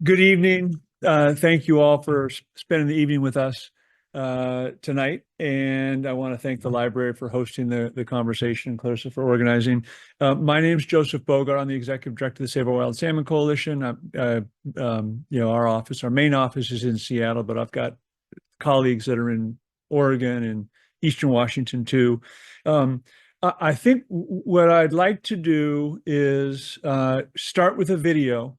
Good evening. Thank you all for spending the evening with us tonight. And I want to thank the library for hosting the conversation and Clarissa for organizing. My name is Joseph Bogaard. I'm the executive director of the Save Our Wild Salmon Coalition. Our main office is in Seattle, but I've got colleagues that are in Oregon and Eastern Washington too. I think what I'd like to do is start with a video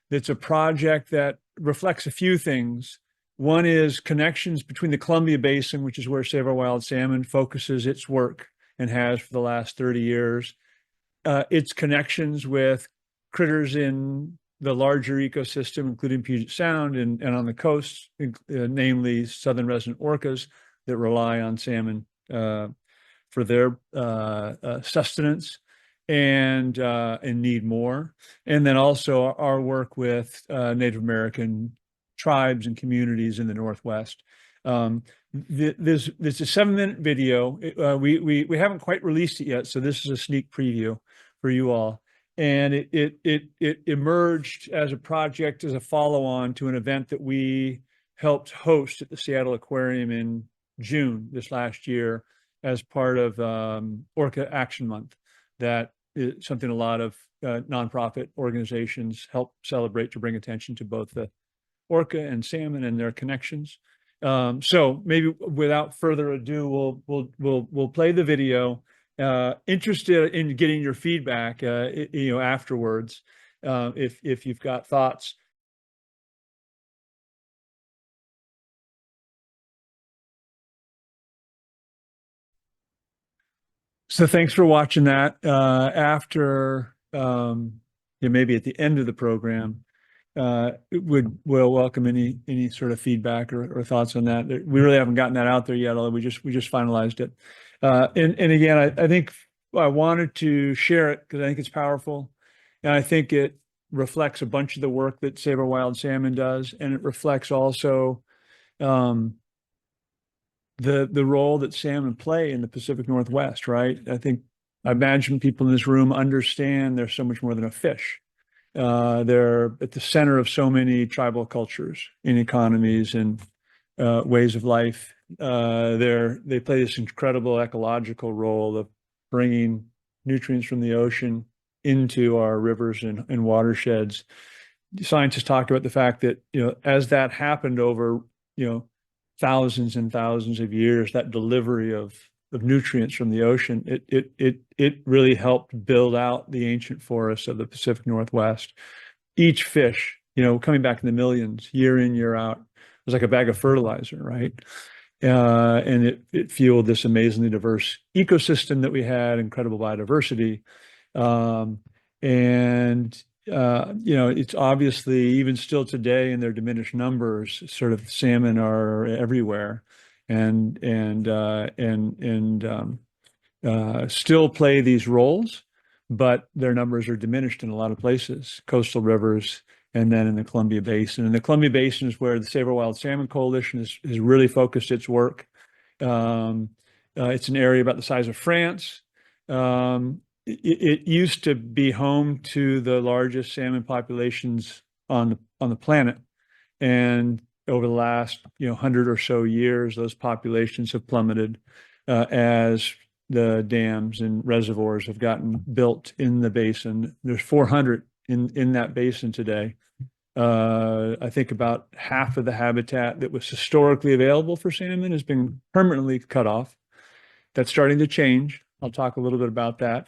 that's a project that reflects a few things. One is connections between the Columbia Basin, which is where Save Our Wild Salmon focuses its work and has for the last 30 years. Its connections with critters in the larger ecosystem, including Puget Sound and on the coast, namely southern resident orcas that rely on salmon for their sustenance and need more. And then also our work with Native American tribes and communities in the Northwest. This is a 7-minute video. We haven't quite released it yet, so this is a sneak preview for you all. And it emerged as a project, as a follow-on to an event that we helped host at the Seattle Aquarium in June this last year as part of Orca Action Month. That is something a lot of nonprofit organizations help celebrate to bring attention to both the orca and salmon and their connections. So maybe without further ado, we'll play the video. Interested in getting your feedback, afterwards, if you've got thoughts. So thanks for watching that. After maybe at the end of the program, we'll welcome any sort of feedback or thoughts on that. We really haven't gotten that out there yet, although we just finalized it. And again, I think I wanted to share it because I think it's powerful, and I think it reflects a bunch of the work that Save Our Wild Salmon does, and it reflects also the role that salmon play in the Pacific Northwest, right? I imagine people in this room understand they're so much more than a fish. They're at the center of so many tribal cultures and economies and ways of life. They play this incredible ecological role of bringing nutrients from the ocean into our rivers and watersheds. Scientists talk about the fact that, as that happened over, thousands and thousands of years, that delivery of nutrients from the ocean, it really helped build out the ancient forests of the Pacific Northwest. Each fish, coming back in the millions, year in, year out, was like a bag of fertilizer, right? And it fueled this amazingly diverse ecosystem that we had, incredible biodiversity. It's obviously, even still today in their diminished numbers, sort of salmon are everywhere and still play these roles, but their numbers are diminished in a lot of places, coastal rivers, and then in the Columbia Basin. And the Columbia Basin is where the Save Our Wild Salmon Coalition has really focused its work. It's an area about the size of France. It used to be home to the largest salmon populations on the planet, and over the last 100 or so years, those populations have plummeted as the dams and reservoirs have gotten built in the basin. There's 400 in that basin today. I think about half of the habitat that was historically available for salmon has been permanently cut off. That's starting to change. I'll talk a little bit about that.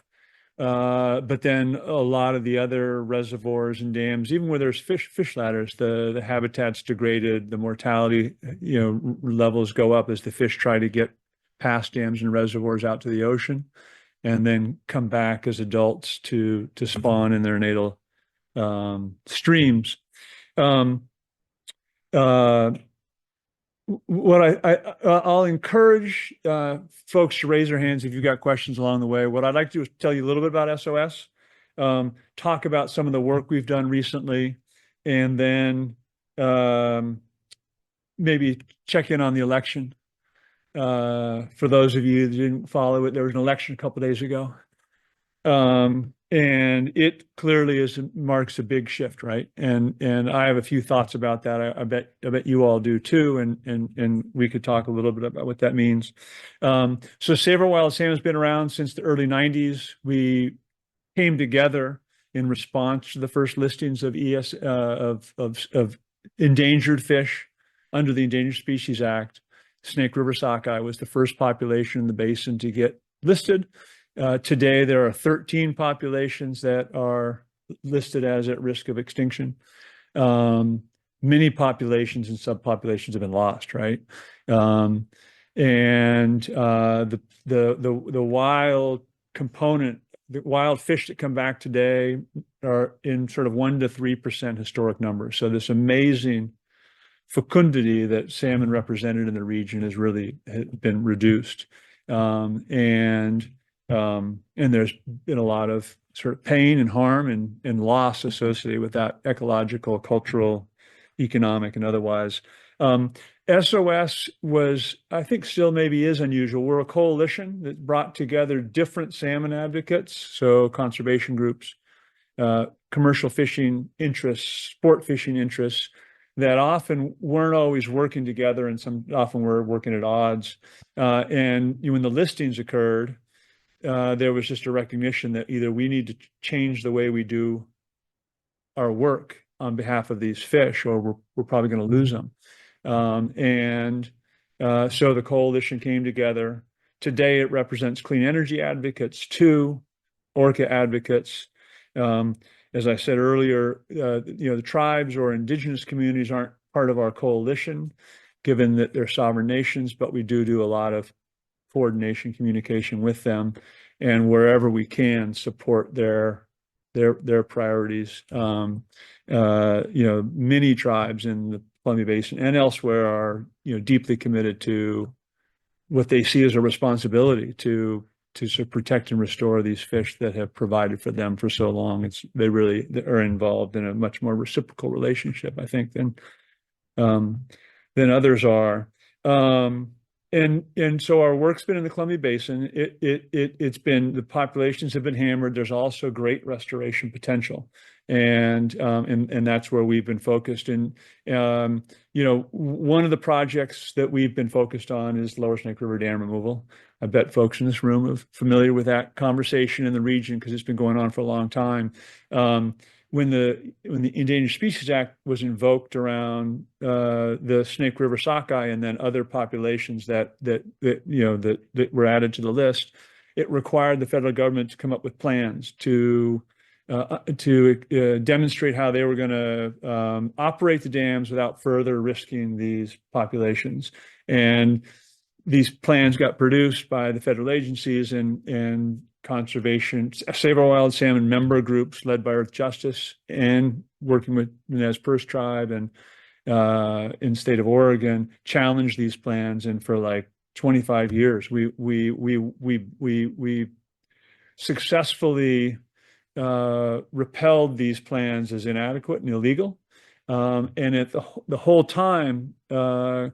But then a lot of the other reservoirs and dams, even where there's fish ladders, the habitat's degraded, the mortality levels go up as the fish try to get past dams and reservoirs out to the ocean, and then come back as adults to spawn in their natal streams. What I'll encourage folks to raise their hands if you've got questions along the way. What I'd like to do is tell you a little bit about SOS, talk about some of the work we've done recently, and then maybe check in on the election. For those of you that didn't follow it, there was an election a couple of days ago. and it clearly marks a big shift, right? And I have a few thoughts about that. I bet you all do too, and we could talk a little bit about what that means. So Save Our Wild Salmon has been around since the early 90s. We came together in response to the first listings of of endangered fish under the Endangered Species Act. Snake River sockeye was the first population in the basin to get listed. Today, there are 13 populations that are listed as at risk of extinction. Many populations and subpopulations have been lost, right? The wild component, the wild fish that come back today are in sort of 1 to 3% historic numbers. So this amazing fecundity that salmon represented in the region has really been reduced. And there's been a lot of sort of pain and harm and loss associated with that, ecological, cultural, economic, and otherwise. SOS was, I think still maybe is unusual. We're a coalition that brought together different salmon advocates, so conservation groups, commercial fishing interests, sport fishing interests, that often weren't always working together, and often were working at odds. And when the listings occurred, there was just a recognition that either we need to change the way we do our work on behalf of these fish, or we're probably going to lose them. So the coalition came together. Today, it represents clean energy advocates too, Orca advocates. As I said earlier, the tribes or indigenous communities aren't part of our coalition, given that they're sovereign nations, but we do a lot of coordination, communication with them, and wherever we can support their priorities. Many tribes in the Columbia Basin and elsewhere are deeply committed to what they see as a responsibility to sort of protect and restore these fish that have provided for them for so long. They really are involved in a much more reciprocal relationship, I think, than others are. And so our work's been in the Columbia Basin. It's been, the populations have been hammered. There's also great restoration potential, and that's where we've been focused. And one of the projects that we've been focused on is Lower Snake River dam removal. I bet folks in this room are familiar with that conversation in the region because it's been going on for a long time. When the Endangered Species Act was invoked around the Snake River sockeye and then other populations that were added to the list, it required the federal government to come up with plans to demonstrate how they were going to operate the dams without further risking these populations. And these plans got produced by the federal agencies and conservation, Save Our Wild Salmon member groups led by Earth Justice, and working with the Nez Perce tribe and in the state of Oregon, challenged these plans. And for like 25 years, we successfully repelled these plans as inadequate and illegal. And at the whole time, sort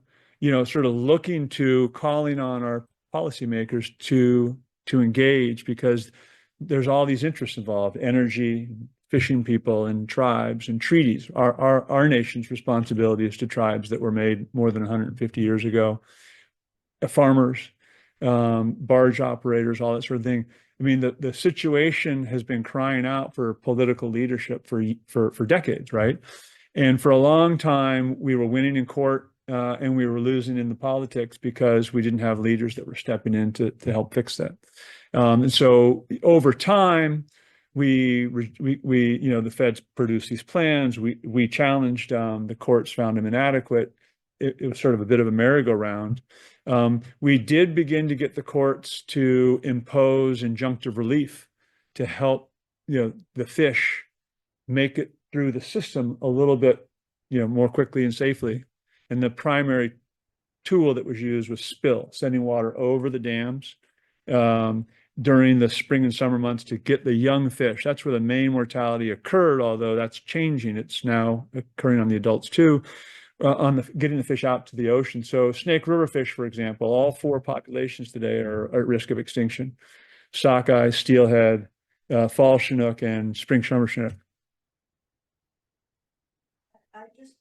of calling on our policymakers to engage, because there's all these interests involved: energy, fishing people, and tribes, and treaties. Our nation's responsibility is to tribes that were made more than 150 years ago, farmers, barge operators, all that sort of thing. I mean, the situation has been crying out for political leadership for decades, right? And for a long time, we were winning in court, and we were losing in the politics because we didn't have leaders that were stepping in to help fix that. And so over time, the feds produced these plans. We challenged, the courts found them inadequate. It was sort of a bit of a merry-go-round. We did begin to get the courts to impose injunctive relief to help, the fish make it through the system a little bit, more quickly and safely. And the primary tool that was used was spill, sending water over the dams during the spring and summer months to get the young fish. That's where the main mortality occurred, although that's changing. It's now occurring on the adults too, getting the fish out to the ocean. So Snake River fish, for example, all 4 populations today are at risk of extinction: sockeye, steelhead, fall Chinook and spring summer Chinook. I just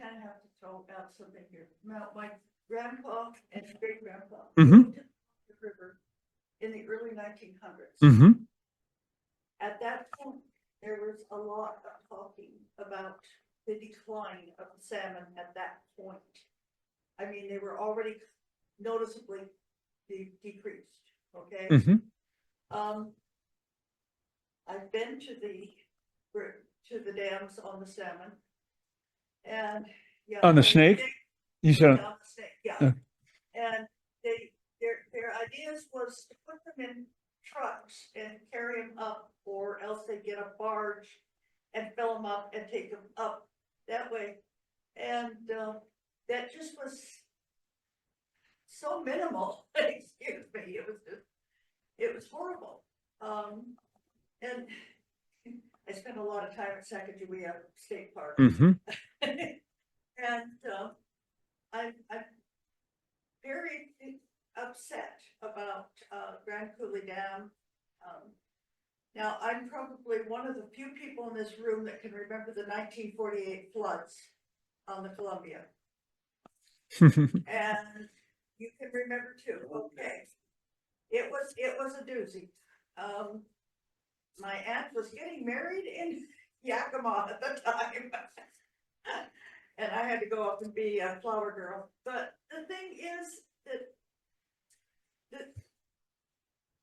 kind of have to throw out something here. Now, my grandpa and great grandpa moved to the river in the early 1900s. At that point, there was a lot of talking about the decline of the salmon at that point. I mean, they were already noticeably decreased. Okay. I've been to the dams on the salmon, and yeah, on the snake. You said on the snake, yeah. And their ideas was to put them in trucks and carry them up, or else they get a barge and fill them up and take them up that way. And that just was so minimal. Excuse me. It was horrible. And I spent a lot of time at Sacagawea State Park. And I'm very upset about Grand Coulee Dam. Now, I'm probably one of the few people in this room that can remember the 1948 floods on the Columbia. And you can remember too. Okay. It was a doozy. My aunt was getting married in Yakima at the time. And I had to go up and be a flower girl. But the thing is that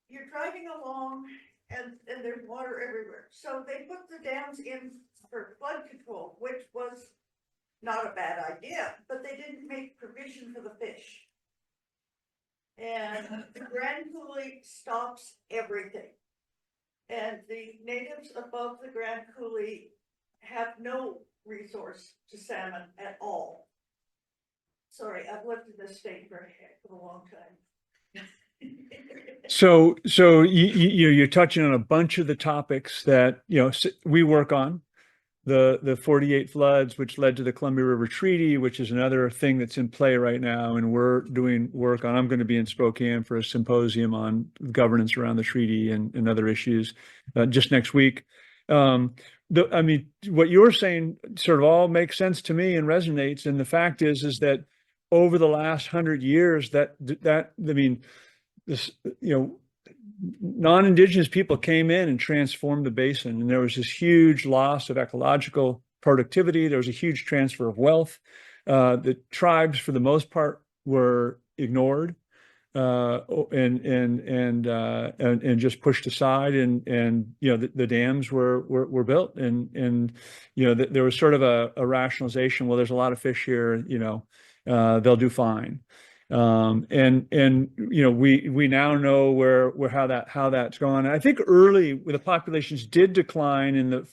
you're driving along and there's water everywhere. So they put the dams in for flood control, which was not a bad idea, but they didn't make provision for the fish. And the Grand Coulee stops everything. And the natives above the Grand Coulee have no resource to salmon at all. Sorry, I've lived in this state for a heck of a long time. So you're touching on a bunch of the topics that we work on. The 48 floods, which led to the Columbia River Treaty, which is another thing that's in play right now, and we're doing work on. I'm going to be in Spokane for a symposium on governance around the treaty and other issues just next week. I mean, what you're saying sort of all makes sense to me and resonates. And the fact is that over the last 100 years, I mean, this, non-indigenous people came in and transformed the basin, and there was this huge loss of ecological productivity. There was a huge transfer of wealth. The tribes, for the most part, were ignored and just pushed aside. And the dams were built, and there was sort of a rationalization. Well, there's a lot of fish here. They'll do fine. We now know how that's gone. And I think early, the populations did decline in the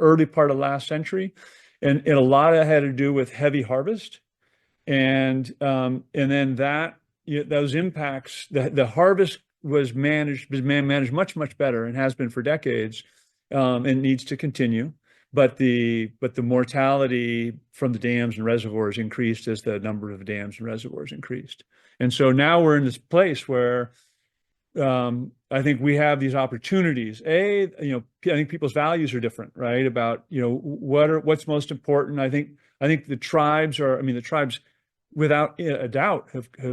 early part of last century, and a lot of it had to do with heavy harvest, and then those impacts. The harvest was managed much better and has been for decades, and needs to continue. But the mortality from the dams and reservoirs increased as the number of dams and reservoirs increased. And so now we're in this place where I think we have these opportunities. I think people's values are different, right? About what's most important. I think the tribes without a doubt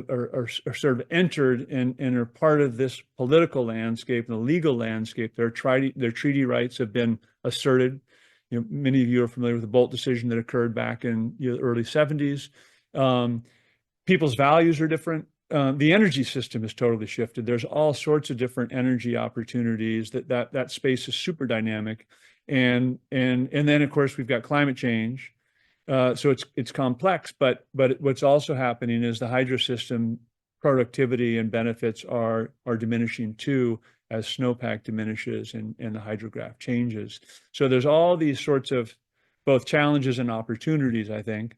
are sort of entered and are part of this political landscape and the legal landscape. Their treaty rights have been asserted. Many of you are familiar with the Bolt decision that occurred back in the early 70s. People's values are different. The energy system is totally shifted. There's all sorts of different energy opportunities. That space is super dynamic, and then of course we've got climate change. So it's complex. But what's also happening is the hydro system productivity and benefits are diminishing too, as snowpack diminishes and the hydrograph changes. So there's all these sorts of both challenges and opportunities, I think,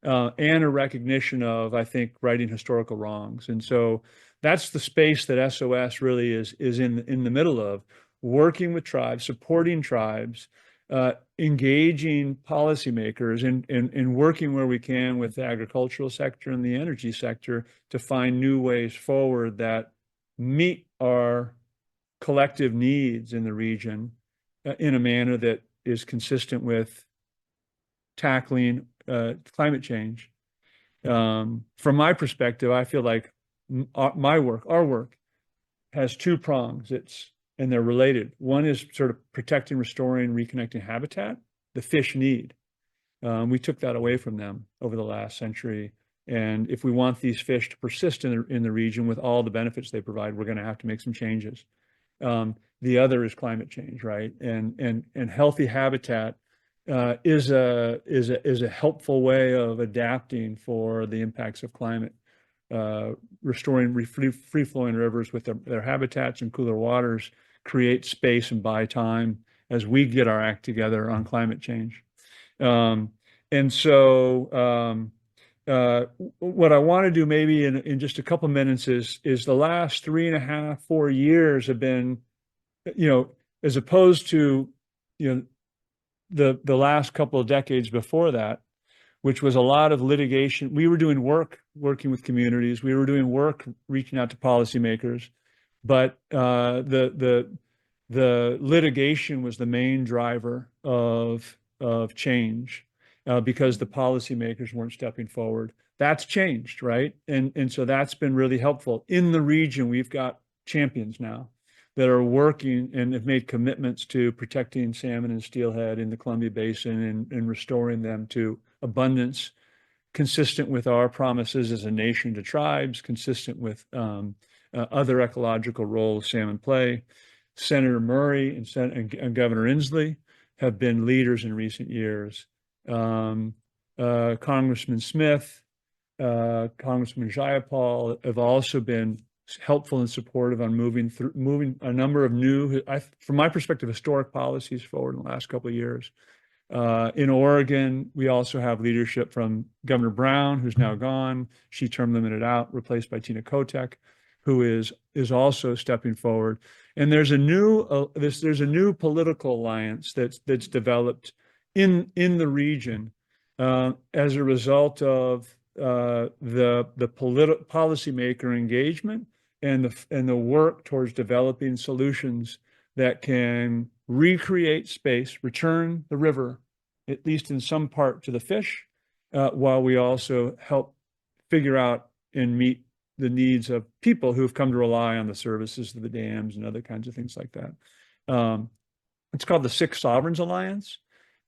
and a recognition of, I think, righting historical wrongs. And so that's the space that SOS really is in the middle of, working with tribes, supporting tribes, engaging policymakers, and working where we can with the agricultural sector and the energy sector to find new ways forward that meet our collective needs in the region in a manner that is consistent with tackling climate change. From my perspective, I feel like our work has two prongs. And they're related. One is sort of protecting, restoring, reconnecting habitat the fish need. We took that away from them over the last century. And if we want these fish to persist in the region with all the benefits they provide, we're going to have to make some changes. The other is climate change, right? And healthy habitat is a helpful way of adapting for the impacts of climate. Restoring free-flowing rivers with their habitats and cooler waters create space and buy time as we get our act together on climate change. And so what I want to do maybe in just a couple minutes is the last 3.5, 4 years have been, as opposed to, the last couple of decades before that, which was a lot of litigation. We were doing work, working with communities. We were doing work, reaching out to policymakers, but the litigation was the main driver of change because the policymakers weren't stepping forward. That's changed, right? And so that's been really helpful. In the region, we've got champions now that are working and have made commitments to protecting salmon and steelhead in the Columbia Basin and restoring them to abundance, consistent with our promises as a nation to tribes, consistent with other ecological roles salmon play. Senator Murray and Governor Inslee have been leaders in recent years. Congressman Smith, Congressman Jayapal have also been helpful and supportive on moving a number of new, from my perspective, historic policies forward in the last couple of years. In Oregon, we also have leadership from Governor Brown, who's now gone. She term limited out, replaced by Tina Kotek, who is also stepping forward. And there's a new political alliance that's developed in the region as a result of the policymaker engagement and the work towards developing solutions that can recreate space, return the river, at least in some part, to the fish, while we also help figure out and meet the needs of people who've come to rely on the services of the dams and other kinds of things like that. It's called the Six Sovereigns Alliance.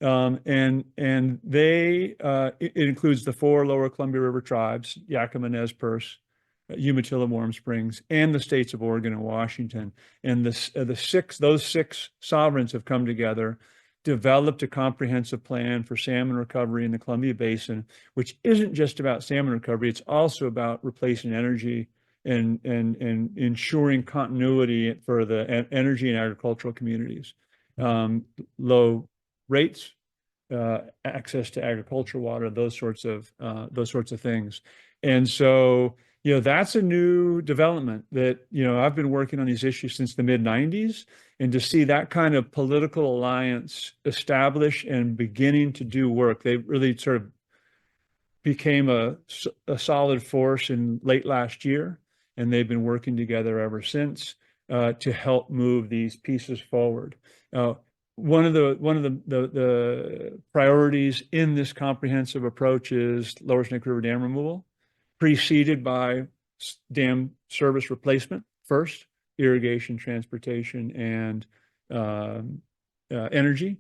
And it includes the 4 lower Columbia River tribes, Yakima, Nez Perce, Umatilla, Warm Springs, and the states of Oregon and Washington. And those 6 sovereigns have come together, developed a comprehensive plan for salmon recovery in the Columbia Basin, which isn't just about salmon recovery. It's also about replacing energy and ensuring continuity for the energy and agricultural communities. Low rates, access to agricultural water, those sorts of things. And so, that's a new development that, I've been working on these issues since the mid-90s, and to see that kind of political alliance establish and beginning to do work, they really sort of became a solid force in late last year, and they've been working together ever since to help move these pieces forward. One of the priorities in this comprehensive approach is Lower Snake River dam removal, preceded by dam service replacement first, irrigation, transportation, and energy.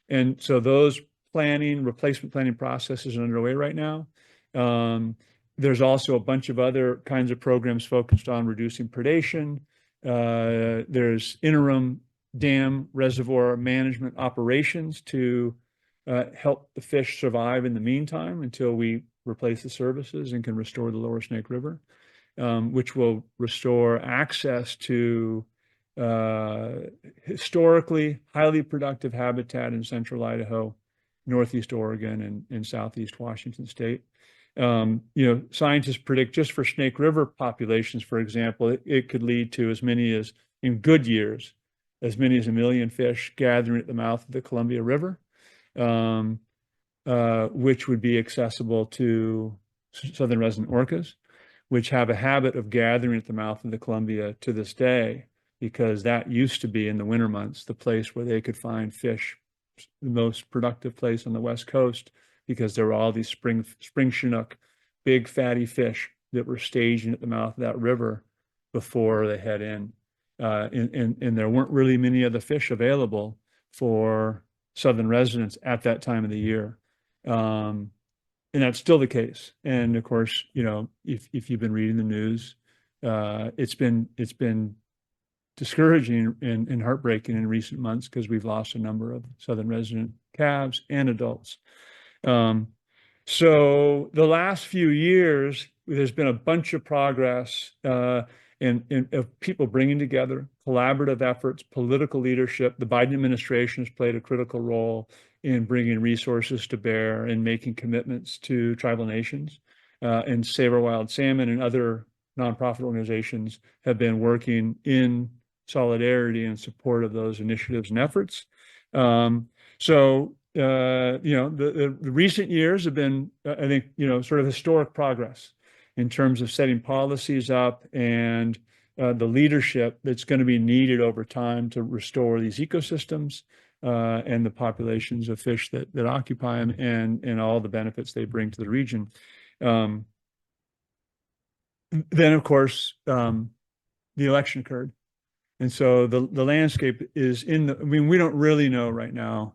And so those replacement planning processes are underway right now. There's also a bunch of other kinds of programs focused on reducing predation. There's interim dam reservoir management operations to help the fish survive in the meantime until we replace the services and can restore the Lower Snake River, which will restore access to historically highly productive habitat in central Idaho, northeast Oregon, and southeast Washington state. Scientists predict just for Snake River populations, for example, it could lead to as many as, in good years, as many as 1 million fish gathering at the mouth of the Columbia River, which would be accessible to southern resident orcas, which have a habit of gathering at the mouth of the Columbia to this day. because that used to be in the winter months, the place where they could find fish, the most productive place on the West Coast, because there were all these spring Chinook, big fatty fish that were staging at the mouth of that river before they head in. And there weren't really many other fish available for southern residents at that time of the year. And that's still the case. And of course, you know, if you've been reading the news, it's been discouraging and heartbreaking in recent months because we've lost a number of southern resident calves and adults. So the last few years, there's been a bunch of progress and of people bringing together collaborative efforts, political leadership. The Biden administration has played a critical role in bringing resources to bear and making commitments to tribal nations. And Save Our Wild Salmon and other nonprofit organizations have been working in solidarity and support of those initiatives and efforts. So you know, the recent years have been, I think, you know, sort of historic progress in terms of setting policies up and the leadership that's going to be needed over time to restore these ecosystems and the populations of fish that occupy them and all the benefits they bring to the region. Then, of course, the election occurred. And so the landscape is I mean, we don't really know right now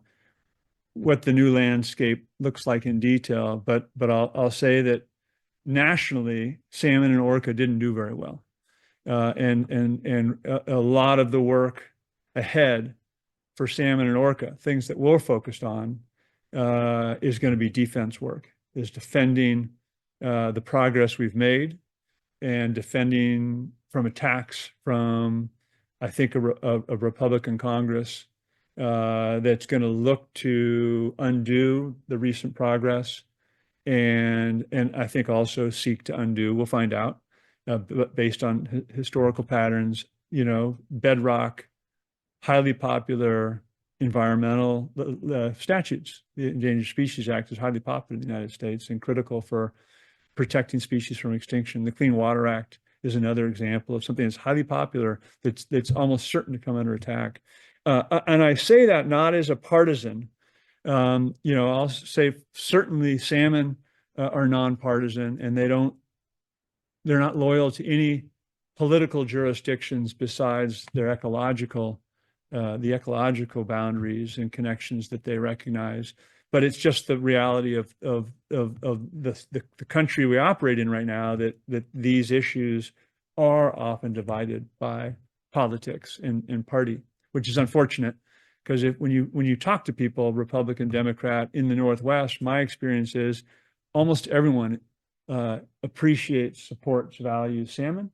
what the new landscape looks like in detail, but I'll say that nationally, salmon and orca didn't do very well. And a lot of the work ahead for salmon and orca, things that we're focused on, is going to be defense work, is defending the progress we've made and defending from attacks from, I think, a Republican Congress that's going to look to undo the recent progress and I think also seek to undo, we'll find out, based on historical patterns, you know, bedrock, highly popular environmental statutes. The Endangered Species Act is highly popular in the United States and critical for protecting species from extinction. The Clean Water Act is another example of something that's highly popular that's almost certain to come under attack. And I say that not as a partisan. You know, I'll say certainly salmon are nonpartisan, and they're not loyal to any political jurisdictions besides their ecological, the ecological boundaries and connections that they recognize. But it's just the reality of the country we operate in right now that these issues are often divided by politics and party, which is unfortunate. Because when you talk to people, Republican, Democrat in the Northwest, my experience is almost everyone appreciates, supports, values salmon,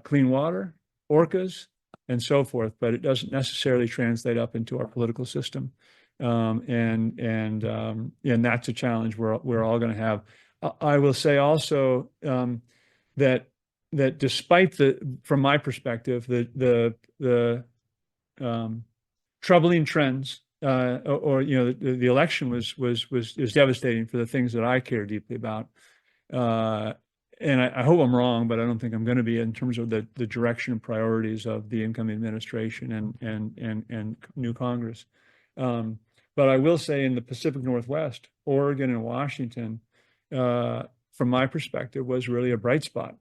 clean water, orcas, and so forth. But it doesn't necessarily translate up into our political system, and that's a challenge we're all going to have. I will say also that despite from my perspective, the troubling trends, or you know, the election was devastating for the things that I care deeply about, and I hope I'm wrong, but I don't think I'm going to be in terms of the direction and priorities of the incoming administration and new Congress. But I will say in the Pacific Northwest, Oregon and Washington, from my perspective, was really a bright spot.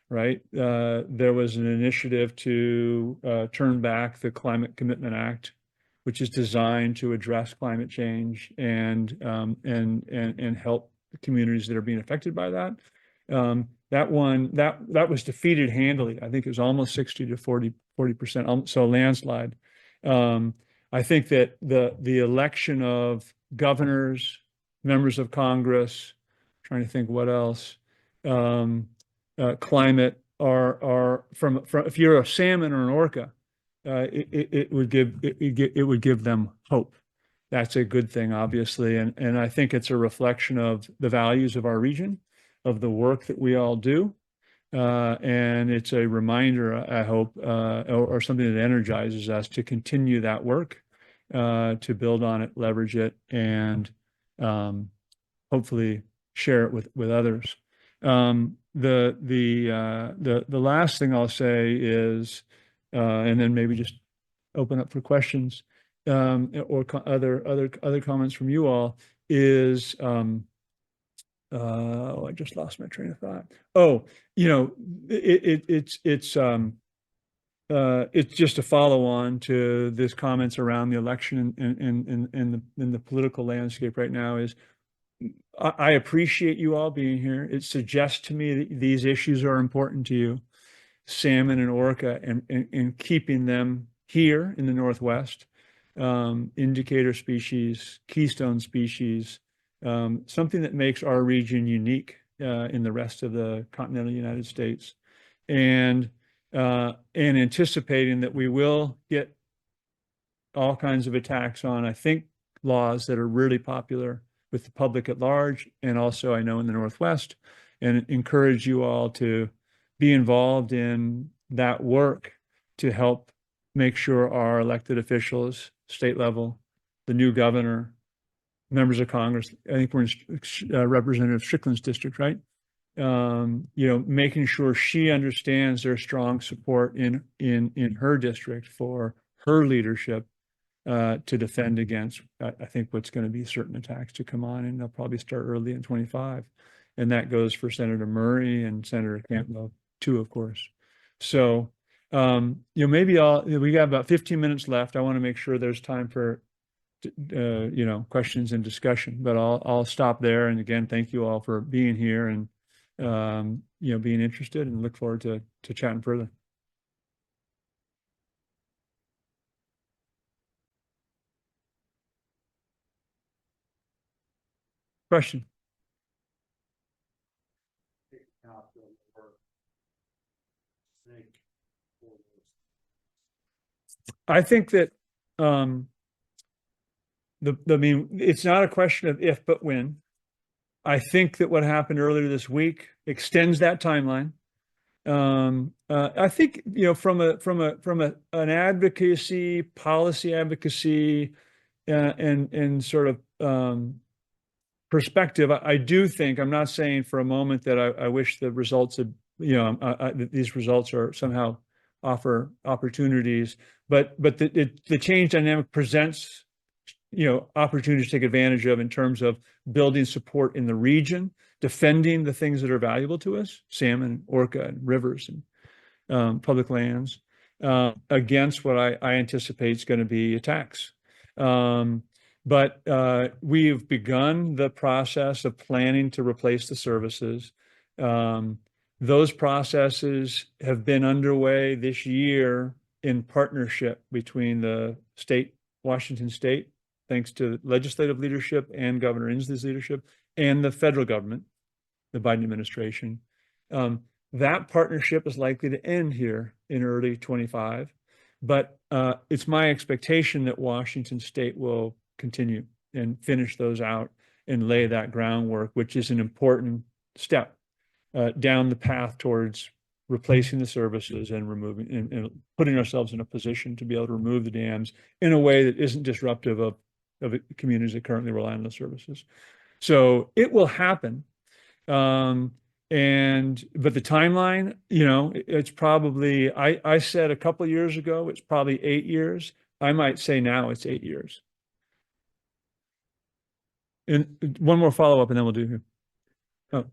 Right, there was an initiative to turn back the Climate Commitment Act, which is designed to address climate change and help the communities that are being affected by that. That was defeated handily. I think it was almost 60 to 40%, so a landslide. I think that the election of governors, members of Congress, trying to think what else, climate are from if you're a salmon or an orca, it would give them hope. That's a good thing, obviously, and I think it's a reflection of the values of our region, of the work that we all do, and it's a reminder, I hope, or something that energizes us to continue that work, to build on it, leverage it, and hopefully share it with others. The last thing I'll say is and then maybe just open up for questions, or other comments from you all. Is I just lost my train of thought. Oh, it's just a follow on to this comments around the election and the political landscape right now. Is I appreciate you all being here. It suggests to me that these issues are important to you, salmon and orca, and keeping them here in the Northwest, indicator species, keystone species, something that makes our region unique in the rest of the continental United States, and anticipating that we will get all kinds of attacks on, I think, laws that are really popular with the public at large, and also I know in the Northwest, and encourage you all to be involved in that work to help make sure our elected officials, state level, the new governor, members of Congress, I think we're in Representative Strickland's district, right? Making sure she understands their strong support in her district for her leadership to defend against, I think, what's going to be certain attacks to come on, and they'll probably start early in 25. And that goes for Senator Murray and Senator Campbell too, of course. So, maybe we got about 15 minutes left. I want to make sure there's time for, questions and discussion, but I'll stop there. And again, thank you all for being here and, being interested, and look forward to chatting further. Question? I think that it's not a question of if, but when. I think that what happened earlier this week extends that timeline. I think, from an advocacy, policy advocacy, and sort of perspective, I do think, I'm not saying for a moment that I wish the results had, these results are somehow offer opportunities, but the change dynamic presents, opportunities to take advantage of in terms of building support in the region, defending the things that are valuable to us, salmon, orca, and rivers, and public lands, against what I anticipate is going to be attacks. But we've begun the process of planning to replace the services. Those processes have been underway this year in partnership between the state, Washington State, thanks to legislative leadership and Governor Inslee's leadership, and the federal government, the Biden administration. That partnership is likely to end here in early 25, but it's my expectation that Washington State will continue and finish those out and lay that groundwork, which is an important step down the path towards replacing the services and removing and putting ourselves in a position to be able to remove the dams in a way that isn't disruptive of communities that currently rely on those services. So it will happen. But the timeline, it's probably, I said a couple of years ago, it's probably 8 years. I might say now it's 8 years. And one more follow-up and then we'll do here. Oh.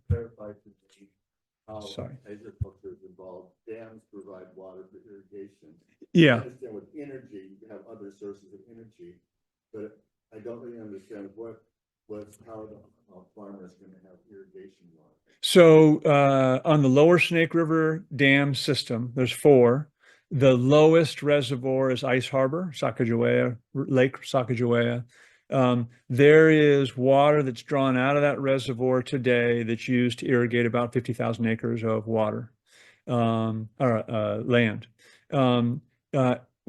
Sorry. Agriculture is involved. Dams provide water for irrigation. Yeah. I understand with energy, you have other sources of energy, but I don't really understand how the farmer is going to have irrigation water. So on the Lower Snake River Dam system, there's 4. The lowest reservoir is Ice Harbor, Sacagawea, Lake Sacagawea. There is water that's drawn out of that reservoir today that's used to irrigate about 50,000 acres of water, or land.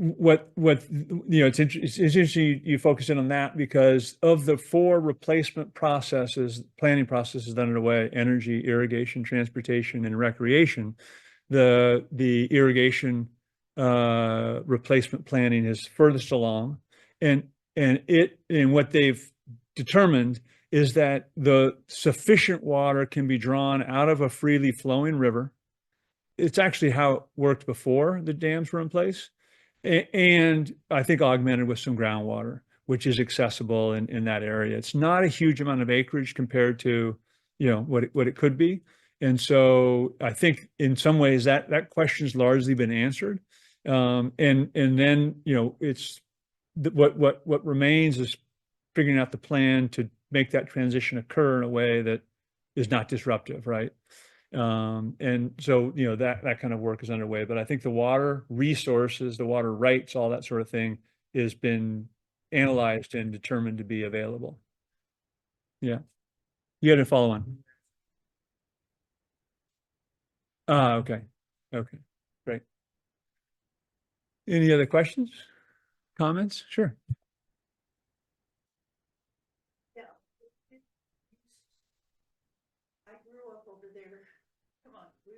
It's interesting you focus in on that, because of the 4 replacement processes, planning processes that are underway: energy, irrigation, transportation, and recreation. The irrigation replacement planning is furthest along, and what they've determined is that the sufficient water can be drawn out of a freely flowing river it's actually how it worked before the dams were in place. And I think augmented with some groundwater, which is accessible in that area. It's not a huge amount of acreage compared to, what it could be. And so I think in some ways that question's largely been answered. And then, it's what remains is figuring out the plan to make that transition occur in a way that is not disruptive, right? And so, that kind of work is underway, but I think the water resources, the water rights, all that sort of thing has been analyzed and determined to be available. Yeah. You had a follow on. Okay. Okay. Great. Any other questions? Comments? Sure. Yeah. I grew up over there. Come on, we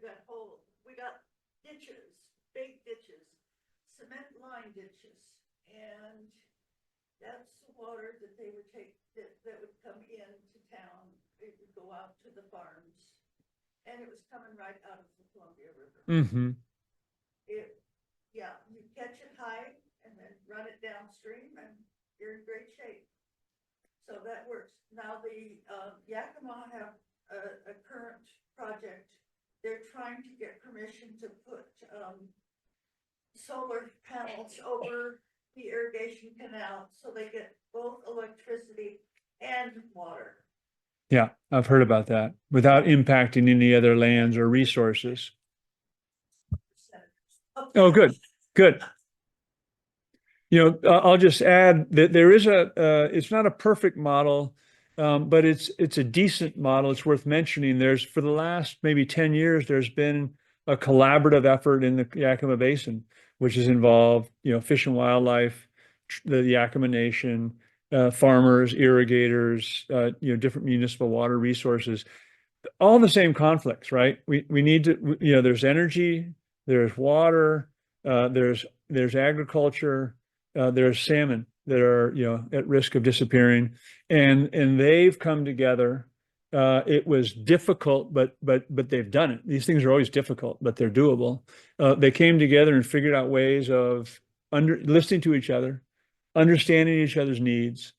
got ditches, big ditches, cement line ditches, and that's the water that they would take, that would come into town. It would go out to the farms, and it was coming right out of the Columbia River. Mm-hmm. You catch it high and then run it downstream, and you're in great shape. So that works. Now the Yakima have a current project. They're trying to get permission to put solar panels over the irrigation canal, so they get both electricity and water. Yeah, I've heard about that without impacting any other lands or resources. Oh, good, good. I'll just add that there is it's not a perfect model, but it's a decent model. It's worth mentioning. For the last maybe 10 years, there's been a collaborative effort in the Yakima Basin, which has involved, Fish and Wildlife, the Yakima Nation, farmers, irrigators, different municipal water resources, all the same conflicts, right? We need to, there's energy, there's water, there's agriculture, there's salmon that are, at risk of disappearing, and they've come together. It was difficult, but they've done it. These things are always difficult, but they're doable. They came together and figured out ways of listening to each other, understanding each other's needs,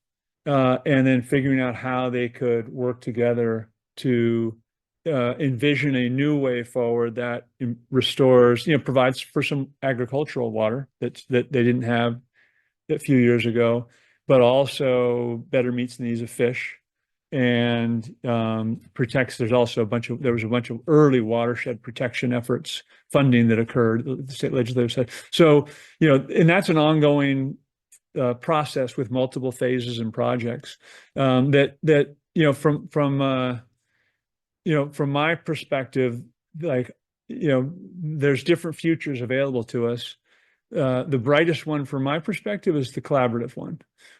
and then figuring out how they could work together to envision a new way forward that restores, provides for some agricultural water that they didn't have a few years ago, but also better meets the needs of fish and protects. There was a bunch of early watershed protection efforts funding that occurred, the state legislature said. So, and that's an ongoing process with multiple phases and projects that from my perspective, there's different futures available to us. The brightest one from my perspective is the collaborative one,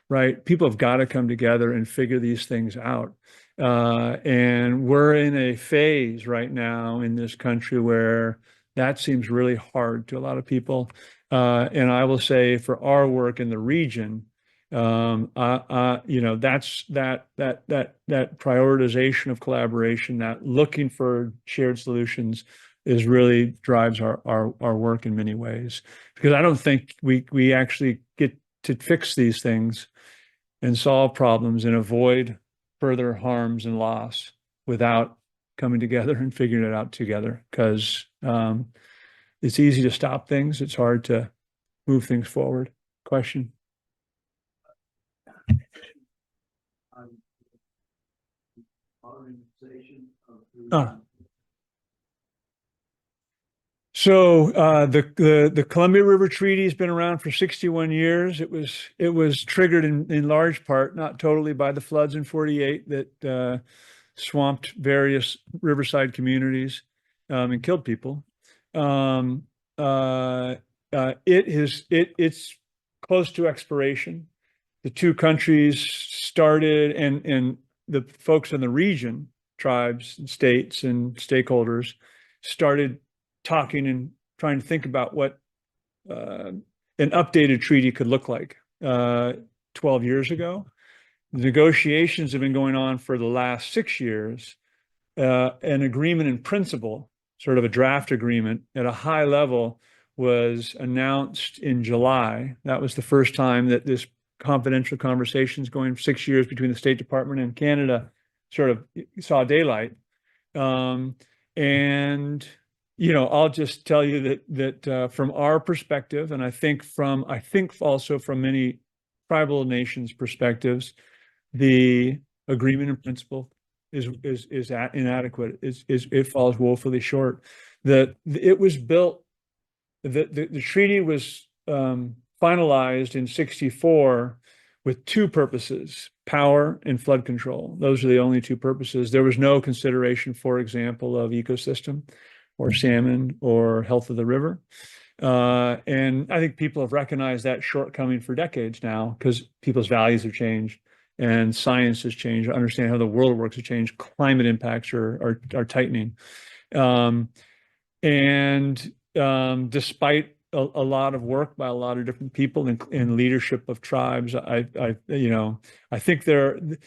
right? People have got to come together and figure these things out. And we're in a phase right now in this country where that seems really hard to a lot of people. And I will say for our work in the region, that's that prioritization of collaboration, that looking for shared solutions really drives our work in many ways, because I don't think we actually get to fix these things and solve problems and avoid further harms and loss without coming together and figuring it out together, because it's easy to stop things. It's hard to move things forward. Question? So the Columbia River Treaty has been around for 61 years. It was triggered in large part, not totally, by the floods in 48 that swamped various riverside communities and killed people. It's close to expiration. The two countries started, and the folks in the region, tribes and states and stakeholders, started talking and trying to think about what an updated treaty could look like 12 years ago. The negotiations have been going on for the last 6 years. An agreement in principle sort of a draft agreement at a high level was announced in July. That was the first time that this confidential conversations going 6 years between the State Department and Canada sort of saw daylight. And I'll just tell you that from our perspective, and I think also from many tribal nations' perspectives, the agreement in principle is inadequate. It falls woefully short. That it was built. The treaty was finalized in '64 with two purposes: power and flood control. Those are the only two purposes. There was no consideration, for example, of ecosystem or salmon or health of the river. And I think people have recognized that shortcoming for decades now because people's values have changed and science has changed. Understanding how the world works has changed. Climate impacts are tightening. Despite a lot of work by a lot of different people in leadership of tribes, I think the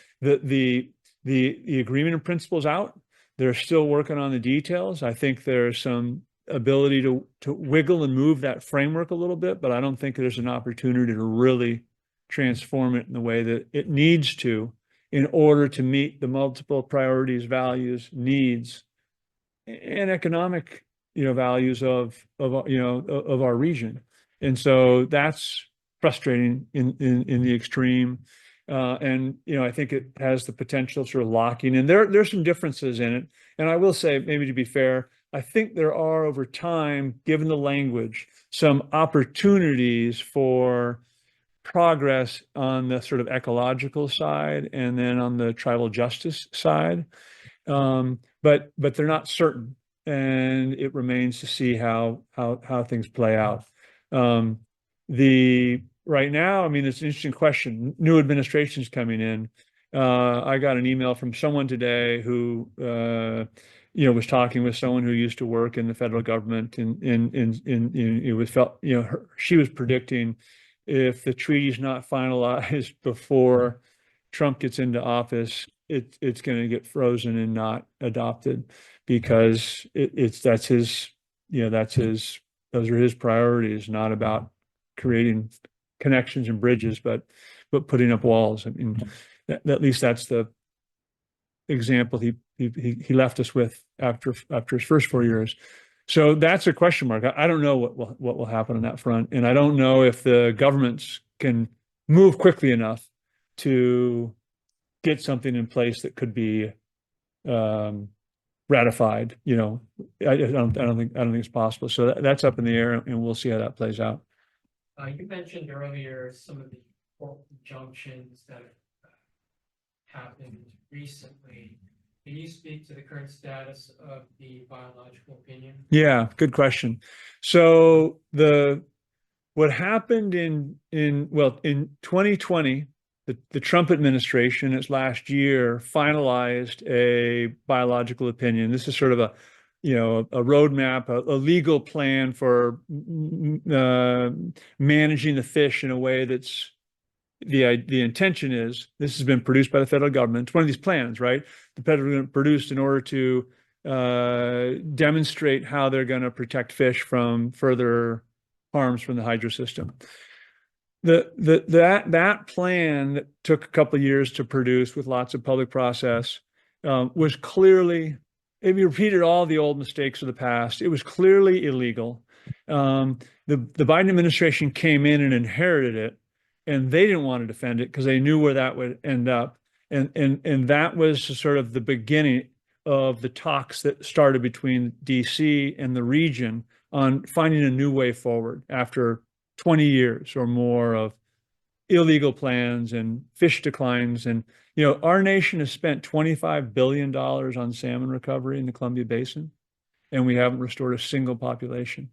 agreement in principle is out. They're still working on the details. I think there's some ability to wiggle and move that framework a little bit, but I don't think there's an opportunity to really transform it in the way that it needs to in order to meet the multiple priorities, values, needs, and economic values of our region. And so that's frustrating in the extreme. I think it has the potential of sort of locking in. There's some differences in it. And I will say, maybe to be fair, I think there are over time, given the language, some opportunities for progress on the sort of ecological side and then on the tribal justice side. But they're not certain. And it remains to see how things play out. Right now, I mean, it's an interesting question. New administration's coming in. I got an email from someone today who, was talking with someone who used to work in the federal government, and it was felt, she was predicting if the treaty's not finalized before Trump gets into office, it's going to get frozen and not adopted because those are his priorities, not about creating connections and bridges, but putting up walls. I mean, at least that's the example he left us with after his first 4 years. So that's a question mark. I don't know what will happen on that front, and I don't know if the governments can move quickly enough to get something in place that could be ratified. I don't think it's possible. So that's up in the air, and we'll see how that plays out. You mentioned earlier some of the injunctions that have happened recently. Can you speak to the current status of the biological opinion? Yeah, good question. So what happened in 2020, the Trump administration, its last year, finalized a biological opinion. This is sort of a roadmap, a legal plan for managing the fish in a way that's the intention is. This has been produced by the federal government. It's one of these plans, right? The federal government produced in order to demonstrate how they're going to protect fish from further harms from the hydro system. That plan that took a couple of years to produce with lots of public process was clearly, if you repeated all the old mistakes of the past, it was clearly illegal. The Biden administration came in and inherited it, and they didn't want to defend it because they knew where that would end up. And that was sort of the beginning of the talks that started between DC and the region on finding a new way forward after 20 years or more of illegal plans and fish declines. And, our nation has spent $25 billion on salmon recovery in the Columbia Basin, and we haven't restored a single population.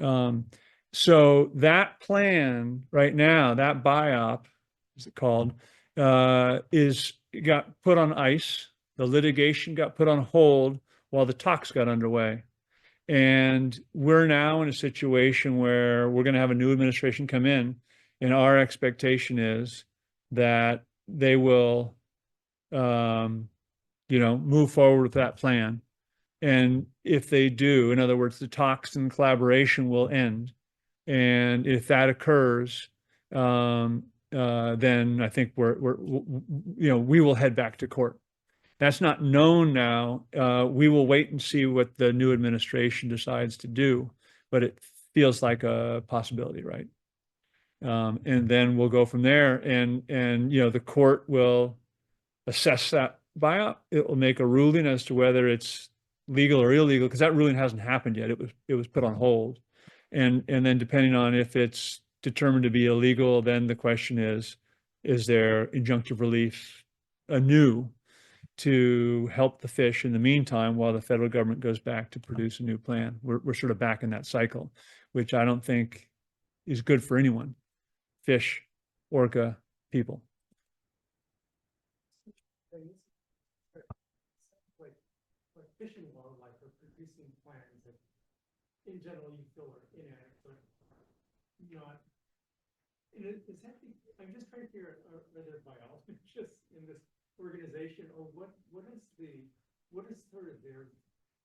So that plan right now, that BIOP, is it called, got put on ice. The litigation got put on hold while the talks got underway. And we're now in a situation where we're going to have a new administration come in, and our expectation is that they will, move forward with that plan. And if they do, in other words, the toxin collaboration will end. And if that occurs, then I think we will head back to court. That's not known now. We will wait and see what the new administration decides to do, but it feels like a possibility, right? And then we'll go from there, and the court will assess that buyout. It will make a ruling as to whether it's legal or illegal, because that ruling hasn't happened yet. It was put on hold, and then depending on if it's determined to be illegal, then the question is there injunctive relief anew to help the fish in the meantime while the federal government goes back to produce a new plan? We're sort of back in that cycle, which I don't think is good for anyone. Fish, orca, people. Like fish and wildlife are producing plans that in general you feel are inadequate, not. I'm just trying to figure out whether biologists in this organization, or what is sort of their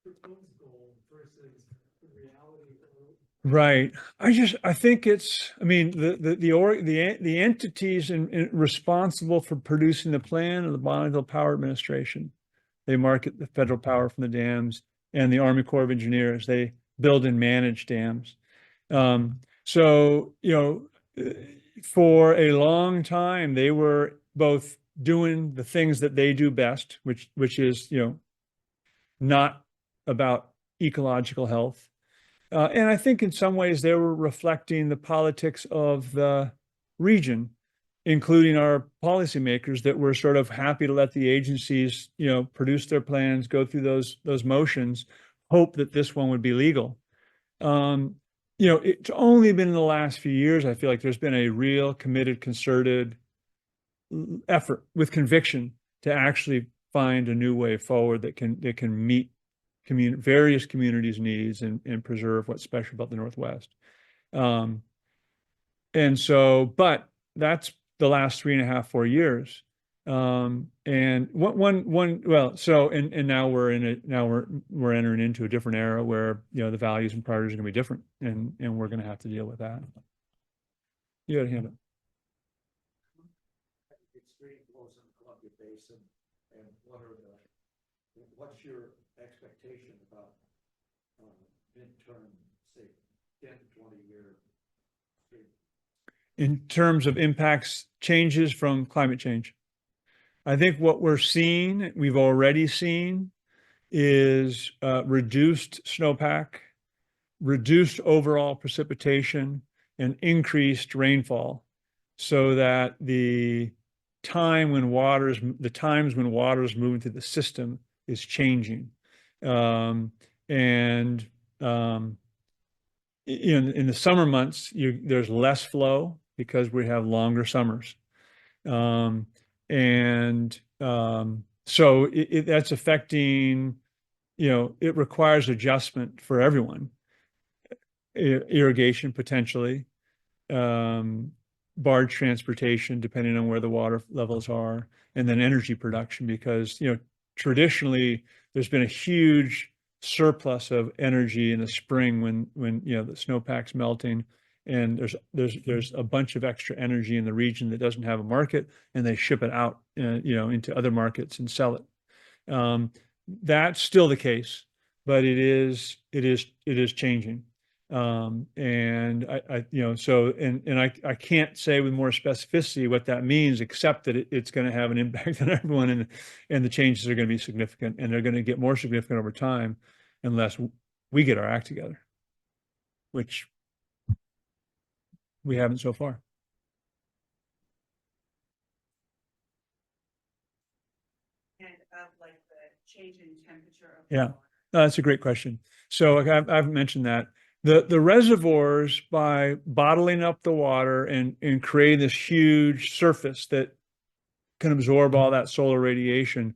proposed goal versus the reality of. Right. I think it's, I mean, the entities responsible for producing the plan are the Bonneville Power Administration. They market the federal power from the dams, and the Army Corps of Engineers. They build and manage dams. So, for a long time, they were both doing the things that they do best, which is, not about ecological health. And I think in some ways they were reflecting the politics of the region, including our policymakers that were sort of happy to let the agencies, produce their plans, go through those motions, hope that this one would be legal. It's only been in the last few years, I feel like there's been a real committed, concerted effort with conviction to actually find a new way forward that can meet various communities' needs and preserve what's special about the Northwest. And so, but that's the last 3.5, 4 years. And now we're entering into a different era where, the values and priorities are going to be different, and we're going to have to deal with that. You got to hand it. Extreme flows in the Columbia Basin, and what's your expectation about midterm, say, 10 to 20 year? In terms of impacts, changes from climate change, I think what we've already seen, is reduced snowpack, reduced overall precipitation, and increased rainfall, so that the times when water is moving through the system is changing. In the summer months, there's less flow because we have longer summers. So that's affecting, it requires adjustment for everyone. Irrigation potentially, barge transportation, depending on where the water levels are, and then energy production, because, traditionally there's been a huge surplus of energy in the spring when the snowpack's melting, and there's a bunch of extra energy in the region that doesn't have a market, and they ship it out, into other markets and sell it. That's still the case, but it is changing. And I can't say with more specificity what that means, except that it's going to have an impact on everyone, and the changes are going to be significant, and they're going to get more significant over time unless we get our act together, which we haven't so far. And like the change in temperature of Yeah. the water. That's a great question. So I've mentioned that the reservoirs, by bottling up the water and creating this huge surface that can absorb all that solar radiation,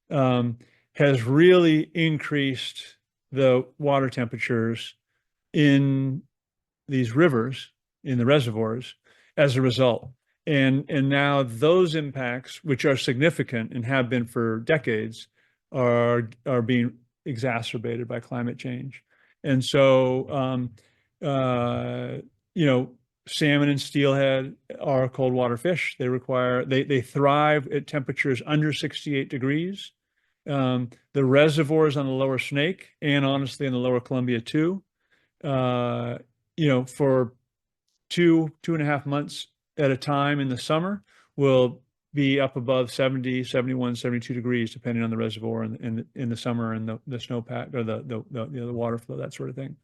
has really increased the water temperatures in these rivers, in the reservoirs, as a result. And now those impacts, which are significant and have been for decades, are being exacerbated by climate change. And so, you know, salmon and steelhead are cold water fish. They thrive at temperatures under 68 degrees. The reservoirs on the lower Snake and honestly in the lower Columbia too, you know, for 2.5 months at a time in the summer will be up above 70, 71, 72 degrees, depending on the reservoir in the summer and the snowpack or the water flow, that sort of thing.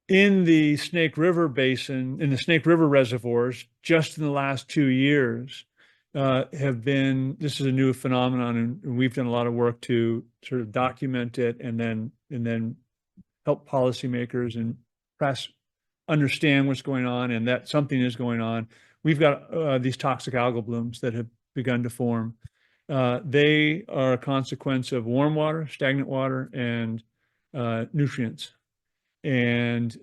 In the Snake River Basin, in the Snake River reservoirs, just in the last 2 years, this is a new phenomenon, and we've done a lot of work to sort of document it and then help policymakers and press understand what's going on and that something is going on. We've got these toxic algal blooms that have begun to form. They are a consequence of warm water, stagnant water, and nutrients. And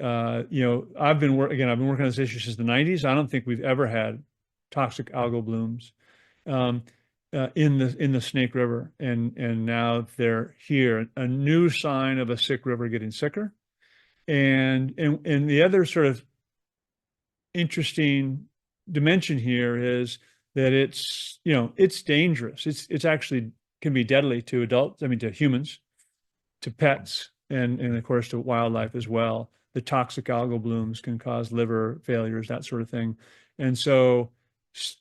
you know, I've been working on this issue since the 90s. I don't think we've ever had toxic algal blooms in the Snake River, and now they're here. A new sign of a sick river getting sicker. And the other sort of interesting dimension here is that it's, you know, it's dangerous. It's actually can be deadly to adults, I mean, to humans, to pets, and of course to wildlife as well. The toxic algal blooms can cause liver failures, that sort of thing. And so,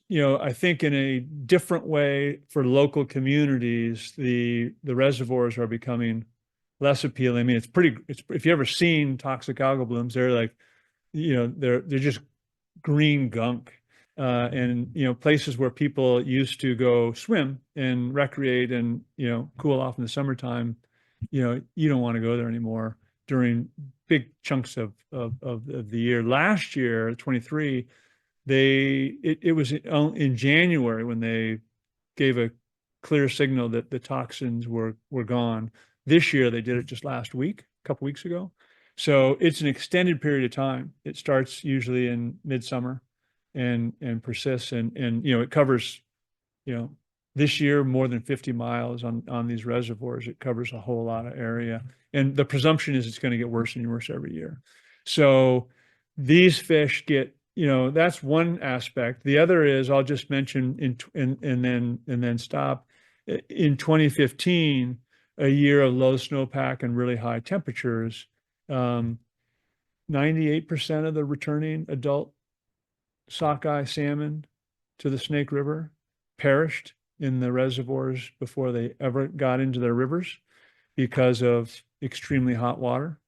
you know, I think in a different way for local communities, the reservoirs are becoming less appealing. I mean, it's if you've ever seen toxic algal blooms, they're like, you know, they're just green gunk. And, you know, places where people used to go swim and recreate and, you know, cool off in the summertime, you know, you don't want to go there anymore during big chunks of the year. Last year, 23, it was in January when they gave a clear signal that the toxins were gone. This year, they did it just last week, a couple weeks ago. So it's an extended period of time. It starts usually in midsummer and persists. And you know, it covers, you know, this year more than 50 miles on these reservoirs. It covers a whole lot of area. And the presumption is it's going to get worse and worse every year. So these fish get, you know, that's one aspect. The other is, I'll just mention and then stop. In 2015, a year of low snowpack and really high temperatures, 98% of the returning adult sockeye salmon to the Snake River perished in the reservoirs before they ever got into their rivers because of extremely hot water.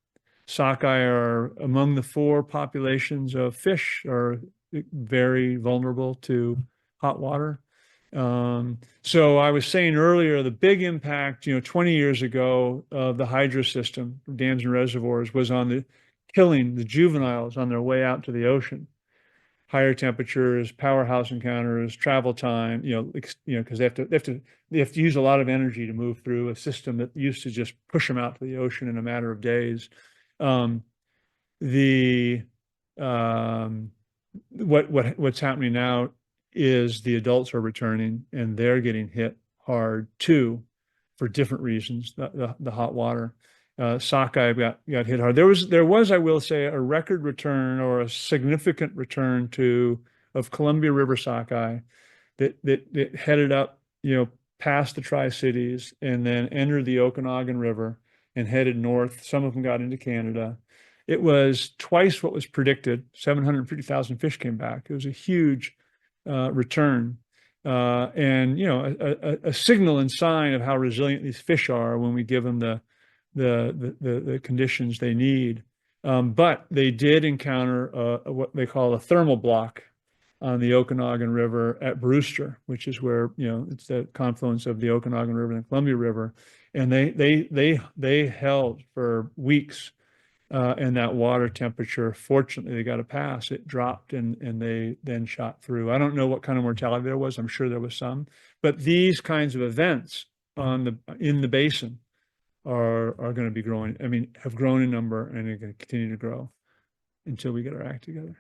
Sockeye are among the 4 populations of fish are very vulnerable to hot water. So I was saying earlier, the big impact, you know, 20 years ago of the hydro system, dams and reservoirs, was on the killing the juveniles on their way out to the ocean. Higher temperatures, powerhouse encounters, travel time, you know, because they have to use a lot of energy to move through a system that used to just push them out to the ocean in a matter of days. What's happening now is the adults are returning and they're getting hit hard too, for different reasons. The hot water, sockeye got hit hard. There was, I will say, a record return or a significant return of Columbia River sockeye that headed up, you know, past the Tri-Cities and then entered the Okanagan River and headed north. Some of them got into Canada. It was twice what was predicted. 750,000 fish came back. It was a huge return, and you know, a signal and sign of how resilient these fish are when we give them the conditions they need. But they did encounter what they call a thermal block on the Okanagan River at Brewster, which is where, you know, it's the confluence of the Okanagan River and the Columbia River, and they held for weeks. And that water temperature, fortunately, they got a pass. It dropped and they then shot through. I don't know what kind of mortality there was. I'm sure there was some. But these kinds of events in the basin are going to be growing. I mean, have grown in number and are going to continue to grow until we get our act together.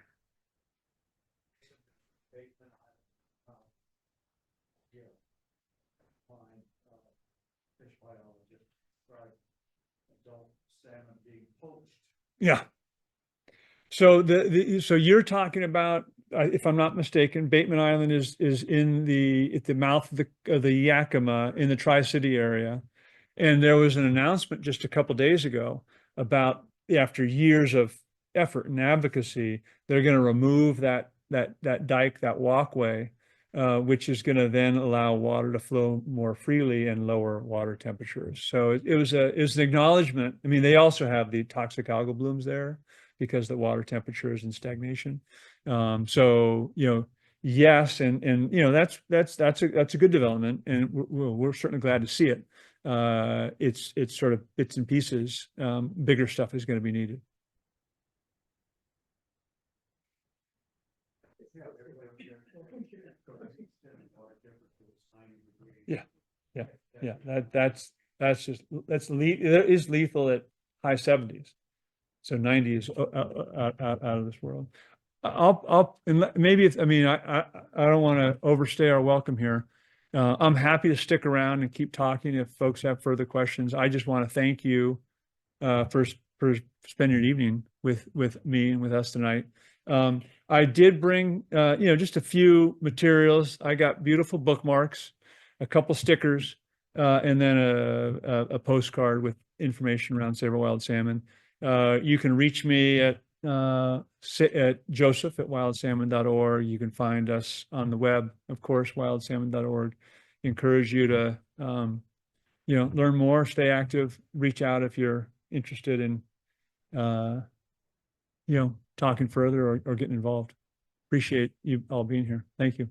Fish biologist describe adult salmon being poached. Yeah. So so you're talking about, if I'm not mistaken, Bateman Island is at the mouth of the Yakima in the Tri-City area. And there was an announcement just a couple days ago about, after years of effort and advocacy, they're going to remove that dike, that walkway, which is going to then allow water to flow more freely and lower water temperatures. So it was an acknowledgement. I mean, they also have the toxic algal blooms there because the water temperature is in stagnation. So, yes, and that's a good development, and we're certainly glad to see it. It's sort of bits and pieces. Bigger stuff is going to be needed. Yeah. That is lethal at high 70s. So 90 is out of this world. And maybe I don't want to overstay our welcome here. I'm happy to stick around and keep talking if folks have further questions. I just want to thank you for spending your evening with me and with us tonight. I did bring just a few materials. I got beautiful bookmarks, a couple stickers, and then a postcard with information around Save Our Wild Salmon. You can reach me at Joseph@wildsalmon.org. You can find us on the web, of course, wildsalmon.org. Encourage you to, learn more, stay active, reach out if you're interested in, talking further or getting involved. Appreciate you all being here. Thank you.